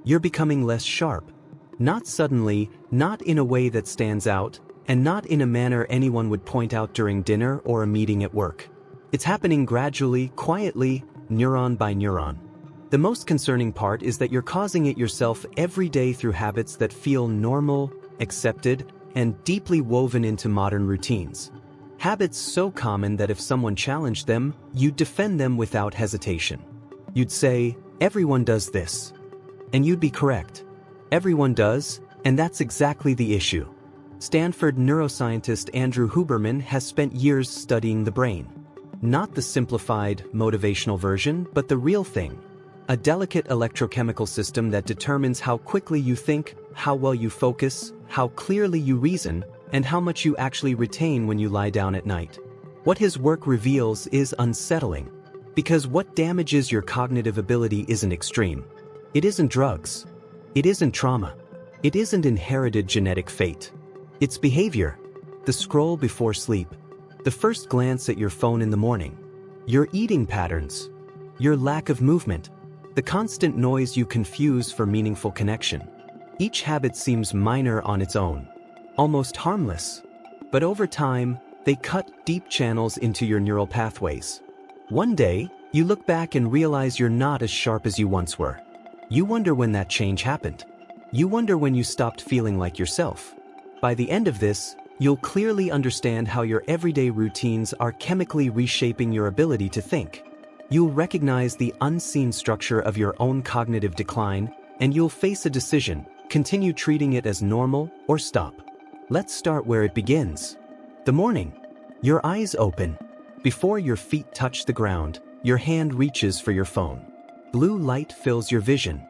You're becoming less sharp. Not suddenly, not in a way that stands out, and not in a manner anyone would point out during dinner or a meeting at work. It's happening gradually, quietly, neuron by neuron. The most concerning part is that you're causing it yourself every day through habits that feel normal, accepted, and deeply woven into modern routines. Habits so common that if someone challenged them, you'd defend them without hesitation. You'd say, "Everyone does this." And you'd be correct. Everyone does, and that's exactly the issue. Stanford neuroscientist Andrew Huberman has spent years studying the brain. Not the simplified, motivational version, but the real thing. A delicate electrochemical system that determines how quickly you think, how well you focus, how clearly you reason, and how much you actually retain when you lie down at night. What his work reveals is unsettling. Because what damages your cognitive ability isn't extreme. It isn't drugs. It isn't trauma. It isn't inherited genetic fate. It's behavior. The scroll before sleep. The first glance at your phone in the morning. Your eating patterns. Your lack of movement. The constant noise you confuse for meaningful connection. Each habit seems minor on its own. Almost harmless. But over time, they cut deep channels into your neural pathways. One day, you look back and realize you're not as sharp as you once were. You wonder when that change happened. You wonder when you stopped feeling like yourself. By the end of this, you'll clearly understand how your everyday routines are chemically reshaping your ability to think. You'll recognize the unseen structure of your own cognitive decline, and you'll face a decision: continue treating it as normal or stop. Let's start where it begins. The morning. Your eyes open. Before your feet touch the ground, your hand reaches for your phone. Blue light fills your vision.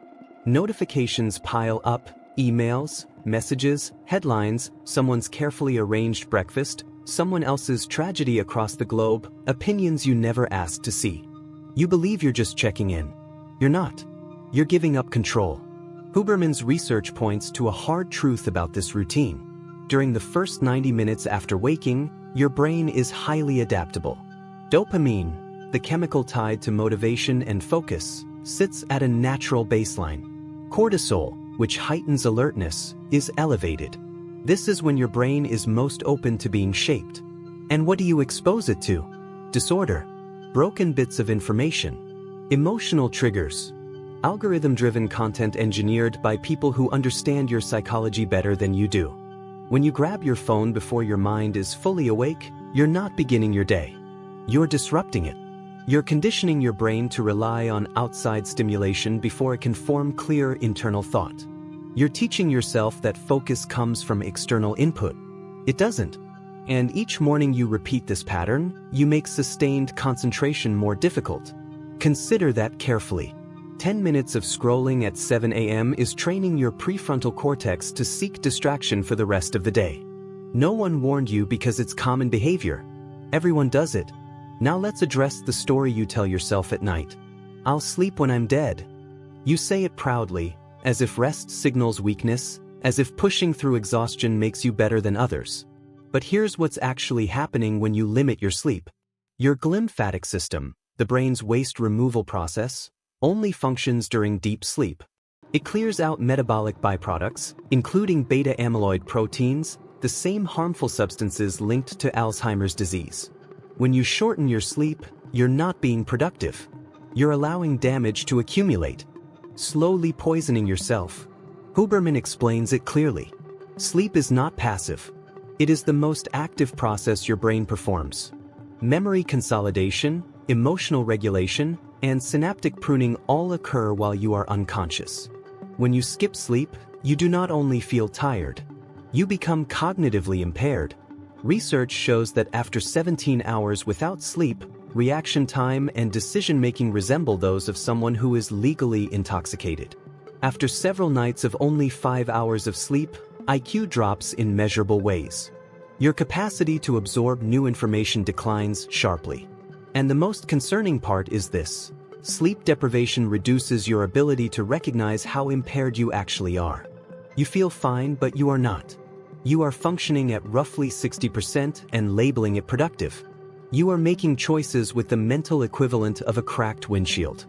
Notifications pile up: emails, messages, headlines, someone's carefully arranged breakfast, someone else's tragedy across the globe, opinions you never asked to see. You believe you're just checking in. You're not. You're giving up control. Huberman's research points to a hard truth about this routine. During the first 90 minutes after waking, your brain is highly adaptable. Dopamine, the chemical tied to motivation and focus, sits at a natural baseline. Cortisol, which heightens alertness, is elevated. This is when your brain is most open to being shaped. And what do you expose it to? Disorder. Broken bits of information. Emotional triggers. Algorithm-driven content engineered by people who understand your psychology better than you do. When you grab your phone before your mind is fully awake, you're not beginning your day. You're disrupting it. You're conditioning your brain to rely on outside stimulation before it can form clear internal thought. You're teaching yourself that focus comes from external input. It doesn't. And each morning you repeat this pattern, you make sustained concentration more difficult. Consider that carefully. 10 minutes of scrolling at 7 a.m. is training your prefrontal cortex to seek distraction for the rest of the day. No one warned you because it's common behavior. Everyone does it. Now let's address the story you tell yourself at night. "I'll sleep when I'm dead." You say it proudly, as if rest signals weakness, as if pushing through exhaustion makes you better than others. But here's what's actually happening when you limit your sleep. Your glymphatic system, the brain's waste removal process, only functions during deep sleep. It clears out metabolic byproducts, including beta-amyloid proteins, the same harmful substances linked to Alzheimer's disease. When you shorten your sleep, you're not being productive. You're allowing damage to accumulate, slowly poisoning yourself. Huberman explains it clearly. Sleep is not passive. It is the most active process your brain performs. Memory consolidation, emotional regulation, and synaptic pruning all occur while you are unconscious. When you skip sleep, you do not only feel tired, you become cognitively impaired. Research shows that after 17 hours without sleep, reaction time and decision-making resemble those of someone who is legally intoxicated. After several nights of only 5 hours of sleep, IQ drops in measurable ways. Your capacity to absorb new information declines sharply. And the most concerning part is this: sleep deprivation reduces your ability to recognize how impaired you actually are. You feel fine, but you are not. You are functioning at roughly 60% and labeling it productive. You are making choices with the mental equivalent of a cracked windshield.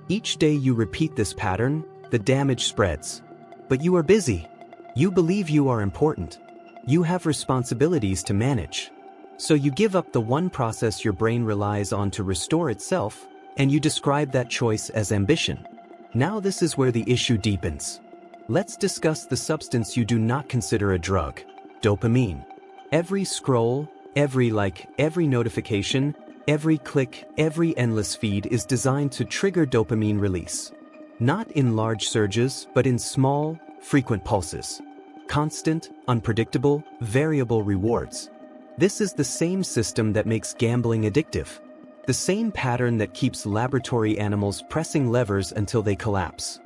Each day you repeat this pattern, the damage spreads. But you are busy. You believe you are important. You have responsibilities to manage. So you give up the one process your brain relies on to restore itself, and you describe that choice as ambition. Now this is where the issue deepens. Let's discuss the substance you do not consider a drug: dopamine. Every scroll, every like, every notification, every click, every endless feed is designed to trigger dopamine release. Not in large surges, but in small, frequent pulses. Constant, unpredictable, variable rewards. This is the same system that makes gambling addictive. The same pattern that keeps laboratory animals pressing levers until they collapse.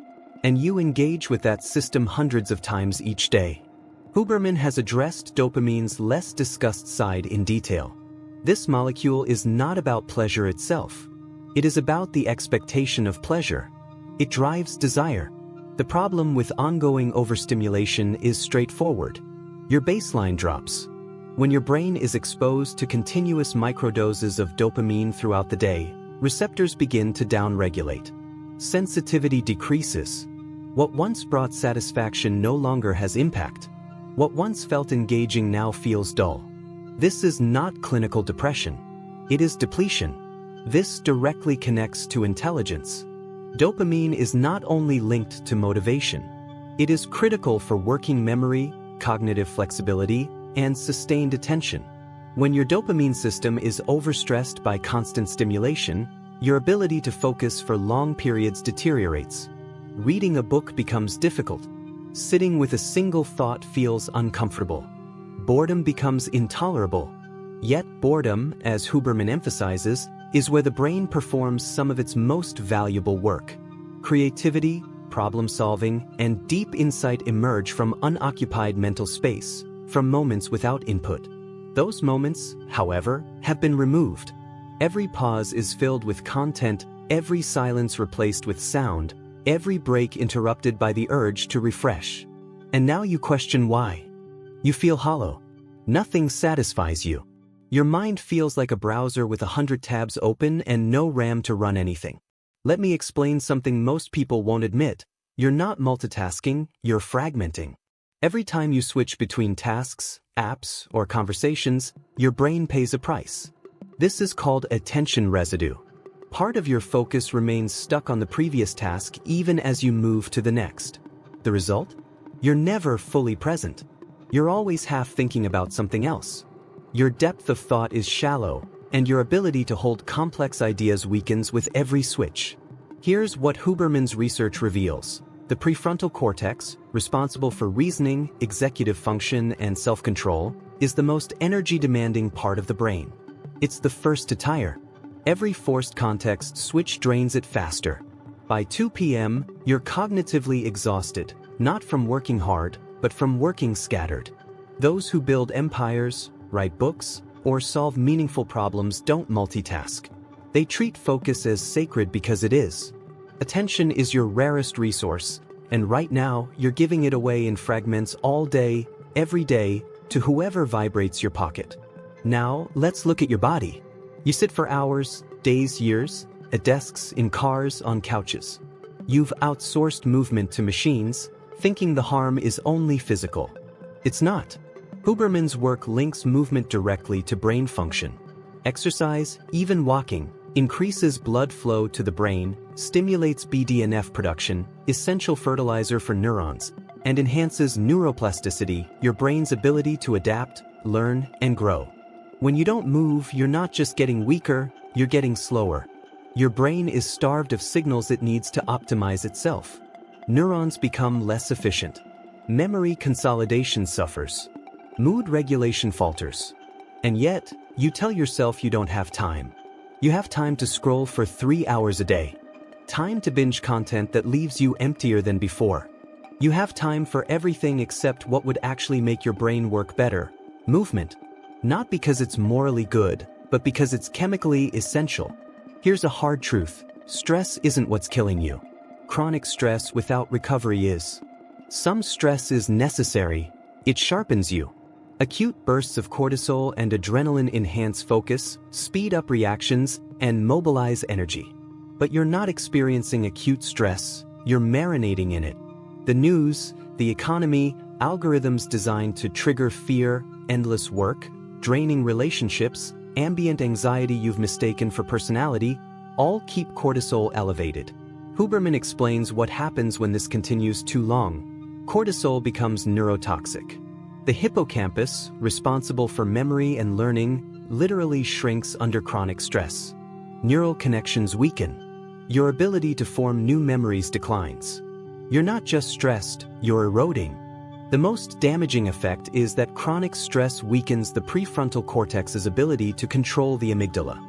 And you engage with that system hundreds of times each day. Huberman has addressed dopamine's less discussed side in detail. This molecule is not about pleasure itself. It is about the expectation of pleasure. It drives desire. The problem with ongoing overstimulation is straightforward. Your baseline drops. When your brain is exposed to continuous microdoses of dopamine throughout the day, receptors begin to downregulate. Sensitivity decreases. What once brought satisfaction no longer has impact. What once felt engaging now feels dull. This is not clinical depression. It is depletion. This directly connects to intelligence. Dopamine is not only linked to motivation. It is critical for working memory, cognitive flexibility, and sustained attention. When your dopamine system is overstressed by constant stimulation, your ability to focus for long periods deteriorates. Reading a book becomes difficult. Sitting with a single thought feels uncomfortable. Boredom becomes intolerable. Yet boredom, as Huberman emphasizes, is where the brain performs some of its most valuable work. Creativity, problem-solving, and deep insight emerge from unoccupied mental space, from moments without input. Those moments, however, have been removed. Every pause is filled with content, every silence replaced with sound, every break interrupted by the urge to refresh. And now you question why. You feel hollow. Nothing satisfies you. Your mind feels like a browser with 100 tabs open and no RAM to run anything. Let me explain something most people won't admit. You're not multitasking, you're fragmenting. Every time you switch between tasks, apps, or conversations, your brain pays a price. This is called attention residue. Part of your focus remains stuck on the previous task even as you move to the next. The result? You're never fully present. You're always half thinking about something else. Your depth of thought is shallow, and your ability to hold complex ideas weakens with every switch. Here's what Huberman's research reveals. The prefrontal cortex, responsible for reasoning, executive function, and self-control, is the most energy-demanding part of the brain. It's the first to tire. Every forced context switch drains it faster. By 2 p.m., you're cognitively exhausted, not from working hard, but from working scattered. Those who build empires, write books, or solve meaningful problems don't multitask. They treat focus as sacred because it is. Attention is your rarest resource, and right now you're giving it away in fragments all day, every day, to whoever vibrates your pocket. Now, let's look at your body. You sit for hours, days, years, at desks, in cars, on couches. You've outsourced movement to machines, thinking the harm is only physical. It's not. Huberman's work links movement directly to brain function. Exercise, even walking, increases blood flow to the brain, stimulates BDNF production, essential fertilizer for neurons, and enhances neuroplasticity, your brain's ability to adapt, learn, and grow. When you don't move, you're not just getting weaker, you're getting slower. Your brain is starved of signals it needs to optimize itself. Neurons become less efficient. Memory consolidation suffers. Mood regulation falters. And yet, you tell yourself you don't have time. You have time to scroll for 3 hours a day. Time to binge content that leaves you emptier than before. You have time for everything except what would actually make your brain work better: movement. Not because it's morally good, but because it's chemically essential. Here's a hard truth. Stress isn't what's killing you. Chronic stress without recovery is. Some stress is necessary. It sharpens you. Acute bursts of cortisol and adrenaline enhance focus, speed up reactions, and mobilize energy. But you're not experiencing acute stress, you're marinating in it. The news, the economy, algorithms designed to trigger fear, endless work, draining relationships, ambient anxiety you've mistaken for personality, all keep cortisol elevated. Huberman explains what happens when this continues too long. Cortisol becomes neurotoxic. The hippocampus, responsible for memory and learning, literally shrinks under chronic stress. Neural connections weaken. Your ability to form new memories declines. You're not just stressed, you're eroding. The most damaging effect is that chronic stress weakens the prefrontal cortex's ability to control the amygdala.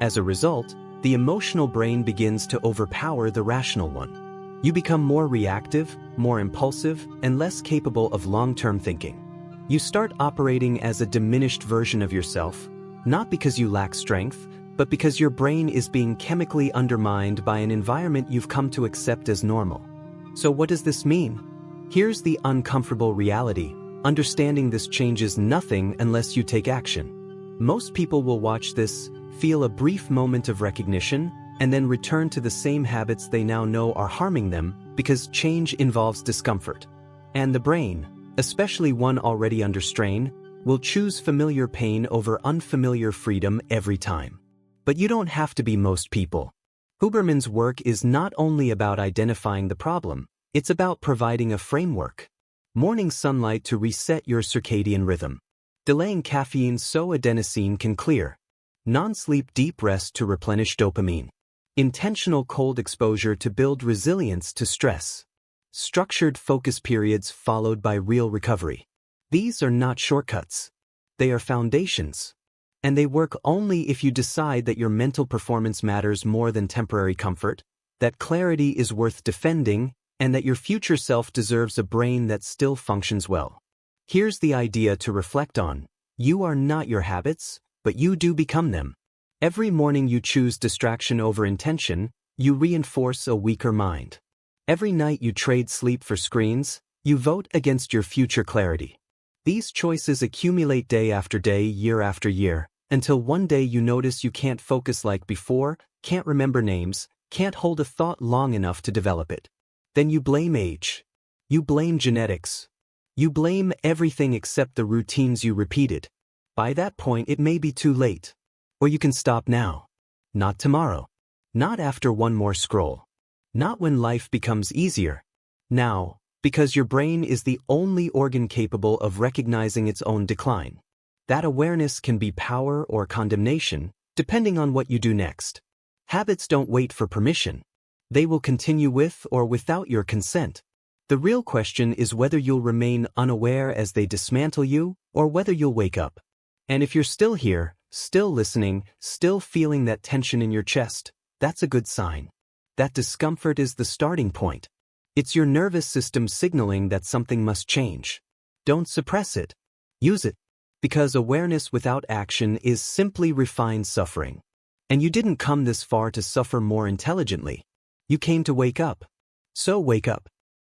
As a result, the emotional brain begins to overpower the rational one. You become more reactive, more impulsive, and less capable of long-term thinking. You start operating as a diminished version of yourself, not because you lack strength, but because your brain is being chemically undermined by an environment you've come to accept as normal. So what does this mean? Here's the uncomfortable reality. Understanding this changes nothing unless you take action. Most people will watch this, feel a brief moment of recognition, and then return to the same habits they now know are harming them because change involves discomfort. And the brain, especially one already under strain, will choose familiar pain over unfamiliar freedom every time. But you don't have to be most people. Huberman's work is not only about identifying the problem, it's about providing a framework. Morning sunlight to reset your circadian rhythm. Delaying caffeine so adenosine can clear. Non-sleep deep rest to replenish dopamine. Intentional cold exposure to build resilience to stress. Structured focus periods followed by real recovery. These are not shortcuts. They are foundations. And they work only if you decide that your mental performance matters more than temporary comfort, that clarity is worth defending, and that your future self deserves a brain that still functions well. Here's the idea to reflect on. You are not your habits, but you do become them. Every morning you choose distraction over intention, you reinforce a weaker mind. Every night you trade sleep for screens, you vote against your future clarity. These choices accumulate day after day, year after year, until one day you notice you can't focus like before, can't remember names, can't hold a thought long enough to develop it. Then you blame age. You blame genetics. You blame everything except the routines you repeated. By that point it may be too late. Or you can stop now. Not tomorrow. Not after one more scroll. Not when life becomes easier. Now, because your brain is the only organ capable of recognizing its own decline. That awareness can be power or condemnation, depending on what you do next. Habits don't wait for permission. They will continue with or without your consent. The real question is whether you'll remain unaware as they dismantle you, or whether you'll wake up. And if you're still here, still listening, still feeling that tension in your chest, that's a good sign. That discomfort is the starting point. It's your nervous system signaling that something must change. Don't suppress it. Use it. Because awareness without action is simply refined suffering. And you didn't come this far to suffer more intelligently. You came to wake up. So wake up.